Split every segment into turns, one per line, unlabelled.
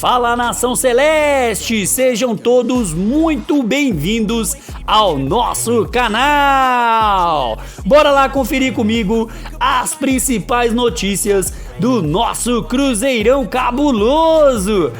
Fala, nação celeste, sejam todos muito bem-vindos ao nosso canal. Bora lá conferir comigo as principais notícias do nosso Cruzeirão cabuloso.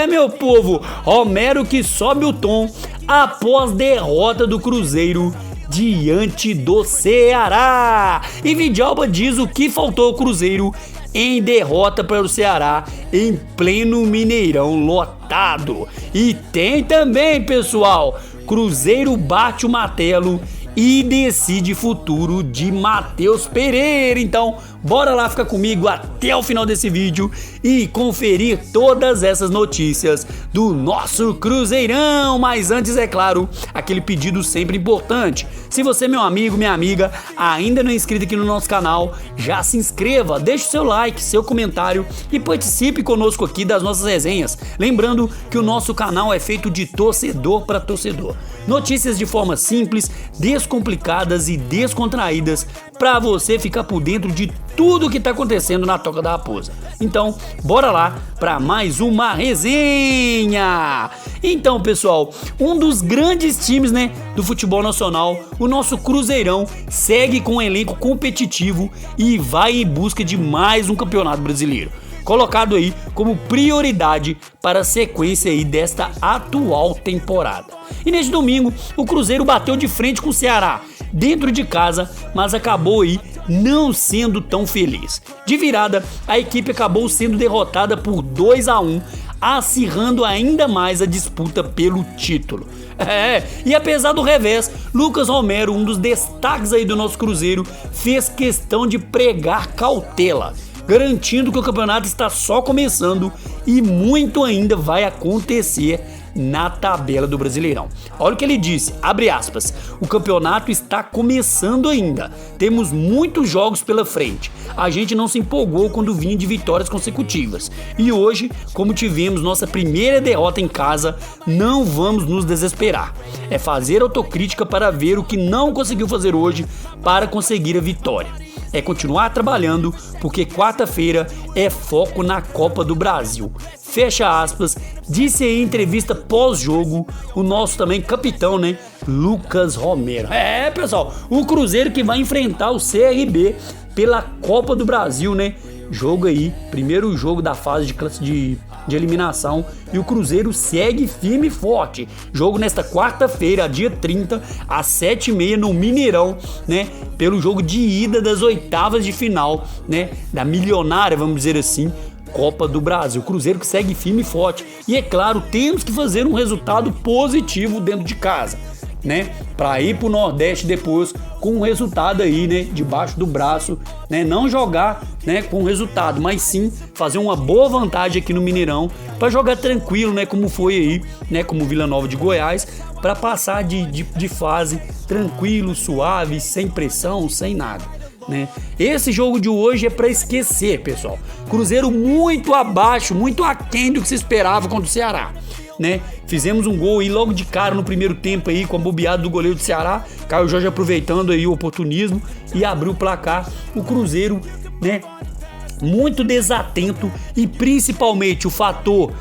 Meu povo, Romero que sobe o tom após derrota do Cruzeiro diante do Ceará. E Vidalba diz o que faltou ao Cruzeiro em derrota para o Ceará em pleno Mineirão lotado. E tem também, pessoal, Cruzeiro bate o martelo e decide futuro de Matheus Pereira. Então, bora lá ficar comigo até o final desse vídeo e conferir todas essas notícias do nosso Cruzeirão. Mas antes, é claro, aquele pedido sempre importante. Se você, meu amigo, minha amiga, ainda não é inscrito aqui no nosso canal, já se inscreva, deixe o seu like, seu comentário e participe conosco aqui das nossas resenhas. Lembrando que o nosso canal é feito de torcedor para torcedor. Notícias de forma simples, descomplicadas e descontraídas para você ficar por dentro de tudo que tá acontecendo na Toca da Raposa. Então, bora lá para mais uma resenha. Então, pessoal, um dos grandes times, do futebol nacional, o nosso Cruzeirão, segue com um elenco competitivo e vai em busca de mais um campeonato brasileiro, colocado aí como prioridade para a sequência aí desta atual temporada. E neste domingo, o Cruzeiro bateu de frente com o Ceará, dentro de casa, mas acabou aí não sendo tão feliz. De virada, a equipe acabou sendo derrotada por 2-1, acirrando ainda mais a disputa pelo título. E apesar do revés, Lucas Romero, um dos destaques aí do nosso Cruzeiro, fez questão de pregar cautela, garantindo que o campeonato está só começando e muito ainda vai acontecer na tabela do Brasileirão. Olha o que ele disse, abre aspas, o campeonato está começando ainda, temos muitos jogos pela frente, a gente não se empolgou quando vinha de vitórias consecutivas e hoje, como tivemos nossa primeira derrota em casa, não vamos nos desesperar, é fazer autocrítica para ver o que não conseguiu fazer hoje para conseguir a vitória. É continuar trabalhando, porque quarta-feira é foco na Copa do Brasil. Fecha aspas, disse em entrevista pós-jogo o nosso também capitão, Lucas Romero. Pessoal, o Cruzeiro que vai enfrentar o CRB pela Copa do Brasil, Jogo aí, primeiro jogo da fase de eliminação, e o Cruzeiro segue firme e forte. Jogo nesta quarta-feira, dia 30, às 7h30 no Mineirão, pelo jogo de ida das oitavas de final, da milionária, vamos dizer assim, Copa do Brasil. O Cruzeiro que segue firme e forte. E é claro, temos que fazer um resultado positivo dentro de casa, para ir pro Nordeste depois com um resultado aí, debaixo do braço, não jogar, com resultado, mas sim fazer uma boa vantagem aqui no Mineirão para jogar tranquilo, como foi aí, como Vila Nova de Goiás, para passar de fase tranquilo, suave, sem pressão, sem nada. Esse jogo de hoje é para esquecer, pessoal. Cruzeiro muito abaixo, muito aquém do que se esperava contra o Ceará. Fizemos um gol aí logo de cara no primeiro tempo aí com a bobeada do goleiro do Ceará, Caio Jorge aproveitando aí o oportunismo e abriu o placar. O Cruzeiro, muito desatento e principalmente o fator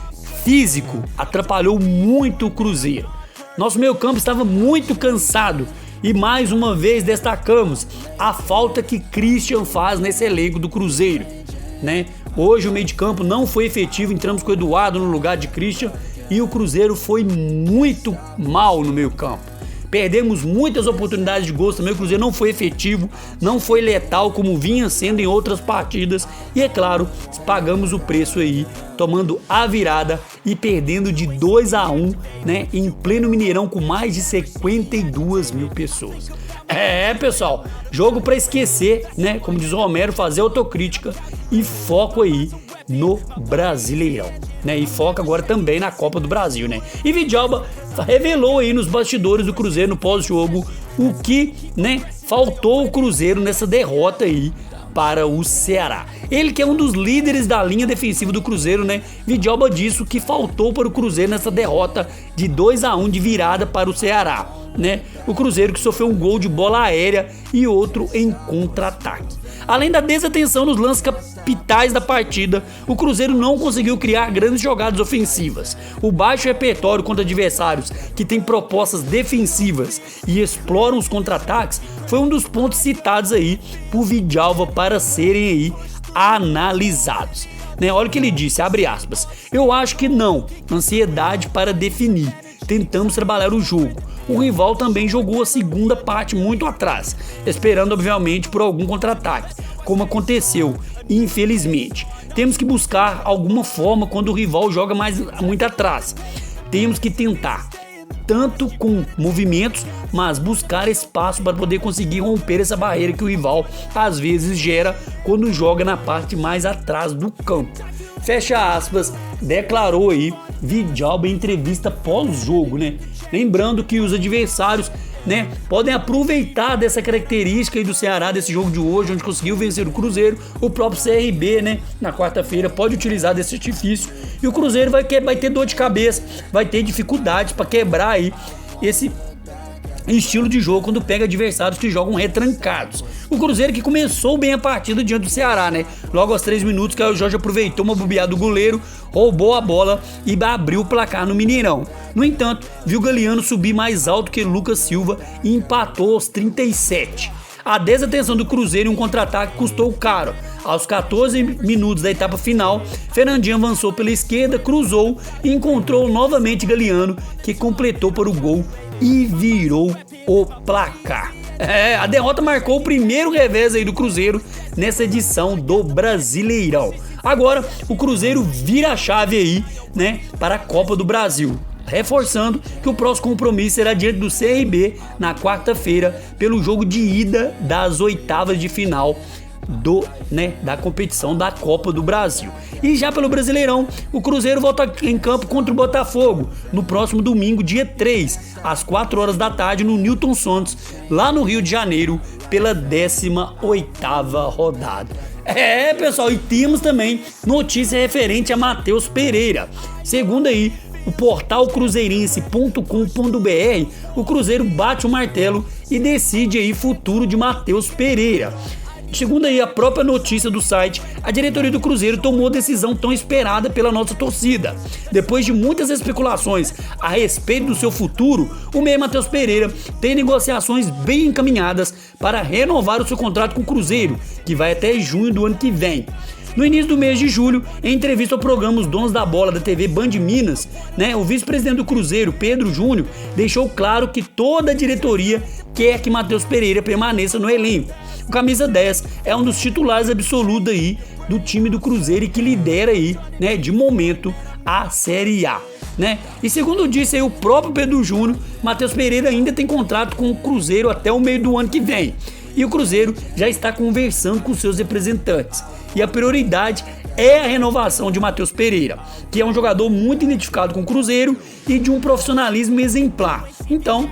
físico atrapalhou muito o Cruzeiro. Nosso meio-campo estava muito cansado e mais uma vez destacamos a falta que Christian faz nesse elenco do Cruzeiro, Hoje o meio de campo não foi efetivo, entramos com o Eduardo no lugar de Christian e o Cruzeiro foi muito mal no meio campo. Perdemos muitas oportunidades de gols também, o Cruzeiro não foi efetivo, não foi letal como vinha sendo em outras partidas e é claro, pagamos o preço aí, tomando a virada e perdendo de 2-1, em pleno Mineirão com mais de 52 mil pessoas. Pessoal, jogo para esquecer, como diz o Romero, fazer autocrítica e foco aí no Brasileirão, e foca agora também na Copa do Brasil, E Vidalba revelou aí nos bastidores do Cruzeiro no pós-jogo o que, faltou o Cruzeiro nessa derrota aí para o Ceará. Ele que é um dos líderes da linha defensiva do Cruzeiro, Vidalba disse o que faltou para o Cruzeiro nessa derrota de 2-1 de virada para o Ceará, O Cruzeiro que sofreu um gol de bola aérea e outro em contra-ataque. Além da desatenção nos lances capitais da partida, o Cruzeiro não conseguiu criar grandes jogadas ofensivas. O baixo repertório contra adversários que têm propostas defensivas e exploram os contra-ataques foi um dos pontos citados aí por Vidalva para serem aí analisados. Olha o que ele disse, abre aspas, eu acho que não, ansiedade para definir, tentamos trabalhar o jogo. O rival também jogou a segunda parte muito atrás, esperando obviamente por algum contra-ataque, como aconteceu, infelizmente. Temos que buscar alguma forma quando o rival joga muito atrás. Temos que tentar, tanto com movimentos, mas buscar espaço para poder conseguir romper essa barreira que o rival às vezes gera quando joga na parte mais atrás do campo. Fecha aspas, declarou aí Vidalva em entrevista pós-jogo, Lembrando que os adversários, podem aproveitar dessa característica aí do Ceará, desse jogo de hoje, onde conseguiu vencer o Cruzeiro. O próprio CRB, na quarta-feira, pode utilizar desse artifício. E o Cruzeiro vai ter dor de cabeça, vai ter dificuldades para quebrar aí esse estilo de jogo quando pega adversários que jogam retrancados. O Cruzeiro que começou bem a partida diante do Ceará, Logo aos 3 minutos, Caio Jorge aproveitou uma bobeada do goleiro, roubou a bola e abriu o placar no Mineirão. No entanto, viu Galeano subir mais alto que Lucas Silva e empatou aos 37. A desatenção do Cruzeiro em um contra-ataque custou caro. Aos 14 minutos da etapa final, Fernandinho avançou pela esquerda, cruzou e encontrou novamente Galeano, que completou para o gol e virou o placar. A derrota marcou o primeiro revés aí do Cruzeiro nessa edição do Brasileirão. Agora o Cruzeiro vira a chave aí, para a Copa do Brasil, reforçando que o próximo compromisso será diante do CRB na quarta-feira pelo jogo de ida das oitavas de final da competição da Copa do Brasil. E já pelo Brasileirão, o Cruzeiro volta em campo contra o Botafogo no próximo domingo, dia 3, às 4 horas da tarde, no Newton Santos, lá no Rio de Janeiro, pela 18ª rodada. Pessoal, e temos também notícia referente a Matheus Pereira. Segundo aí o portal cruzeirense.com.br, o Cruzeiro bate o martelo e decide aí futuro de Matheus Pereira. Segundo aí a própria notícia do site, a diretoria do Cruzeiro tomou a decisão tão esperada pela nossa torcida. Depois de muitas especulações a respeito do seu futuro, o meia Matheus Pereira tem negociações bem encaminhadas para renovar o seu contrato com o Cruzeiro, que vai até junho do ano que vem. No início do mês de julho, em entrevista ao programa Os Donos da Bola da TV Band Minas, o vice-presidente do Cruzeiro, Pedro Júnior, deixou claro que toda a diretoria quer que Matheus Pereira permaneça no elenco. O camisa 10 é um dos titulares absolutos aí do time do Cruzeiro e que lidera aí, de momento, a Série A. E segundo disse aí o próprio Pedro Júnior, Matheus Pereira ainda tem contrato com o Cruzeiro até o meio do ano que vem. E o Cruzeiro já está conversando com seus representantes. E a prioridade é a renovação de Matheus Pereira, que é um jogador muito identificado com o Cruzeiro e de um profissionalismo exemplar. Então,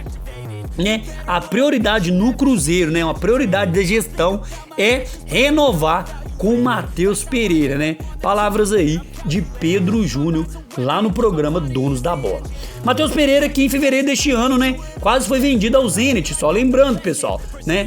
a prioridade no Cruzeiro, uma prioridade da gestão é renovar com Matheus Pereira, Palavras aí de Pedro Júnior lá no programa Donos da Bola. Matheus Pereira que em fevereiro deste ano, quase foi vendido ao Zenit, só lembrando, pessoal,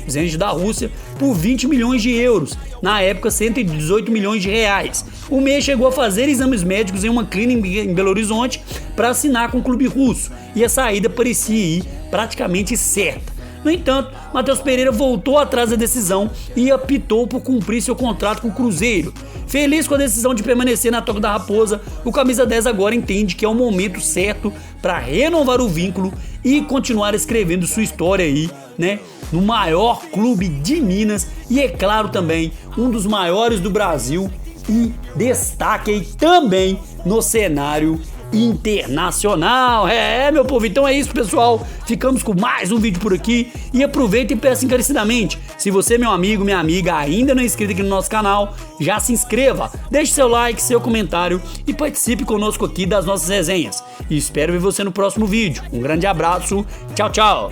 Zenit da Rússia, por 20 milhões de euros, na época 118 milhões de reais. O meia chegou a fazer exames médicos em uma clínica em Belo Horizonte para assinar com o clube russo, e a saída parecia ir praticamente certa. No entanto, Matheus Pereira voltou atrás da decisão e optou por cumprir seu contrato com o Cruzeiro. Feliz com a decisão de permanecer na Toca da Raposa, o camisa 10 agora entende que é o momento certo para renovar o vínculo e continuar escrevendo sua história aí, no maior clube de Minas e, é claro, também um dos maiores do Brasil e destaque aí também no cenário internacional. Meu povo, então é isso, pessoal, ficamos com mais um vídeo por aqui e aproveita e peço encarecidamente, se você, meu amigo, minha amiga, ainda não é inscrito aqui no nosso canal, já se inscreva, deixe seu like, seu comentário e participe conosco aqui das nossas resenhas, e espero ver você no próximo vídeo. Um grande abraço, tchau, tchau.